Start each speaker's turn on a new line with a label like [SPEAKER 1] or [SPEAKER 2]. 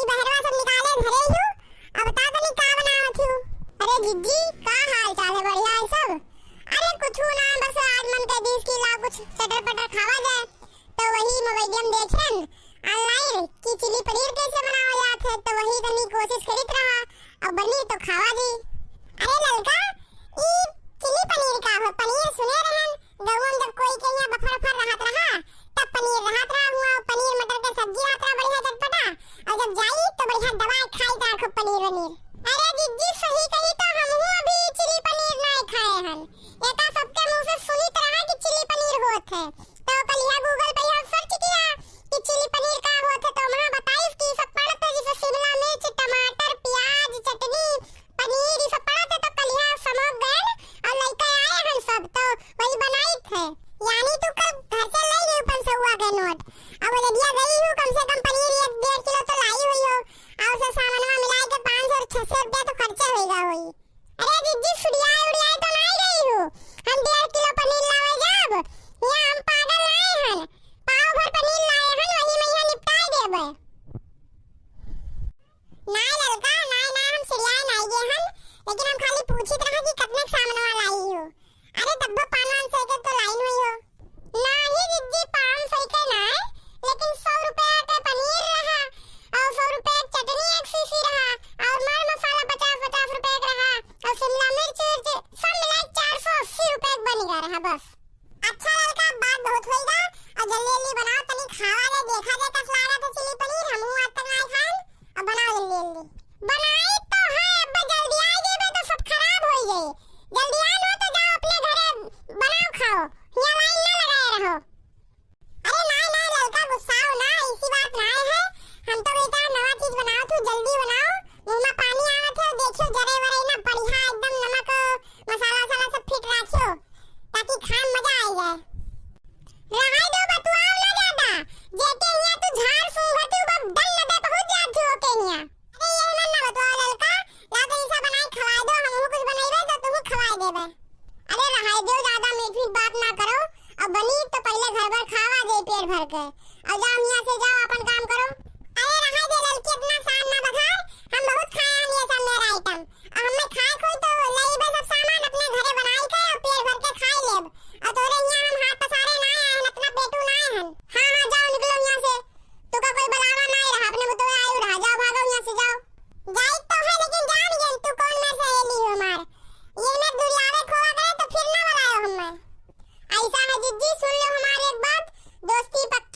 [SPEAKER 1] भाई बहरवा सब निकाले धरे हूँ। अब बता तो नहीं का बनावत हूँ। अरे जिज्जी का हाल चाल है? बढ़िया है सब। अरे कुछ ना, बस आज मन कर दी कि ला कुछ चटर पटर खावा जाए, तो वही मोबाइल में देखन ऑनलाइन कि चिली पनीर कैसे बनावा जात है, तो वही तनी कोशिश करित रहा और बनी तो खावा दी। अरे ललका ई चिली पनीर का हो? पनीर सुने रहन गवन जब कोई के यहाँ बफर बफर रहत रहा तब पनीर रहत रहा हुआ, पनीर मटर के सब्जी रहत रहा बढ़िया चटपटा, और जब जाई तो बढ़िया दवाई खाई ता खूब पनीर वनीर। अरे जिज्जी सही कही तो हमहू अभी चिली पनीर नहीं खाए हन। एका सबके मुंह से सुनित रहा कि चिली पनीर होत है, तो कलिया गूगल पे हम सर्च किया कि चिली पनीर का होत है, तो वहां बताइस कि सब पड़त है जैसे शिमला मिर्च, टमाटर, प्याज, चटनी, पनीर ये सब पड़त है। तो कलिया समझ गए और लइका आए हन सब, तो वही बनाई थे। यानी तू कल घर से ले ले 500 का नोट, अब ले दिया गई हूँ कम से कम पनीर 1.5 किलो तो लाई हुई हो, और उसे सामानवा मिला के 500 और 600 रुपया तो खर्चा होगा होई। अरे जिज्जी सुड़िया उड़िया तो नहीं गई हूँ, हम 1.5 किलो पनीर लावे जाब, यहाँ हम पागल आए हन, पाव भर पनीर लाए हन, वही में यहाँ निपटाए देबे। नहीं ललका नहीं हम सुड़िया नहीं गए हन, लेकिन हम खाली पूछित रहा कि कितने सामानवा लाई हो। अरे तब्बो 500 के तो लाइन हुई हो। नहीं जिज्जी 500 के नहीं, लेकिन 100 रुपया का पनीर रहा और 100 रुपया चटनी एक सीसी रहा और मर मसाला 50 रुपए का रहा और शिमला मिर्च सब मिला 480 रुपए बन गया रहा बस। अच्छा लड़का बात बहुत होईगा और जल्दी जल्दी बनाओ, तनी खावा दे, देखा जाए कस लागत है चिली पनीर, हमहू आज तक नहीं खान, और बनाओ जल्दी जल्दी। बनाई तो है, अब जल्दी आ जेबे तो सब खराब हो जाई, जल्दी आ लो तो जाओ अपने घरे बनाओ खाओ, यहाँ लाइन ना लगाए रहो। अरे नहीं लड़का गुस्साओ ना, ऐसी बात नहीं है, हम तो बेटा नवा चीज बनाओ, तू जल्दी बनाओ, मुंह में पानी आवत है, देखियो जरे वरे ना बढ़िया एकदम नमक मसाला वसाला सब फिट राखियो ताकि खान मजा आ जाए। रहाई दो बतुआओ ना ज्यादा, जेके यहाँ तू झाड़ सूंघती बब डल लबे पहुंच जाती हो के यहाँ। अरे ये ना बतुआओ लड़का, ला तो ऐसा बनाई खवाई दो, हमहू कुछ बनाईबे तो तुमहू खवाई देबे। अरे रहाई दो, ज्यादा मीठी बात ना करो, अब बनी तो पहले घर भर खावा दे पेट भर के, और जाओ यहाँ से जाओ अपन काम करो। अरे रहाई दे लड़की, इतना शान ना बखार, हम बहुत खाए हम ये सब मेरा आइटम, और हमें खाए कोई तो लेबे सब सामान अपने घरे बनाई के और पेट भर के खाई लेब, और तोरे यहाँ हम हाथ पसारे ना आए हन, इतना पेटू ना आए हन। हाँ जाओ निकलो यहाँ से, तू का कोई बुलावा नहीं रहा, अपने मुतवे आयु रहा, जाओ भागो यहाँ से जाओ। जाई तो है लेकिन जान गन तू कौन में सहेली हो हमार, ये ना दुरियावे खोआ करे तो फिर ना बुलाओ हमें। ऐसा है जिज्जी, सुन लो हमारी एक बात, दोस्ती पक्का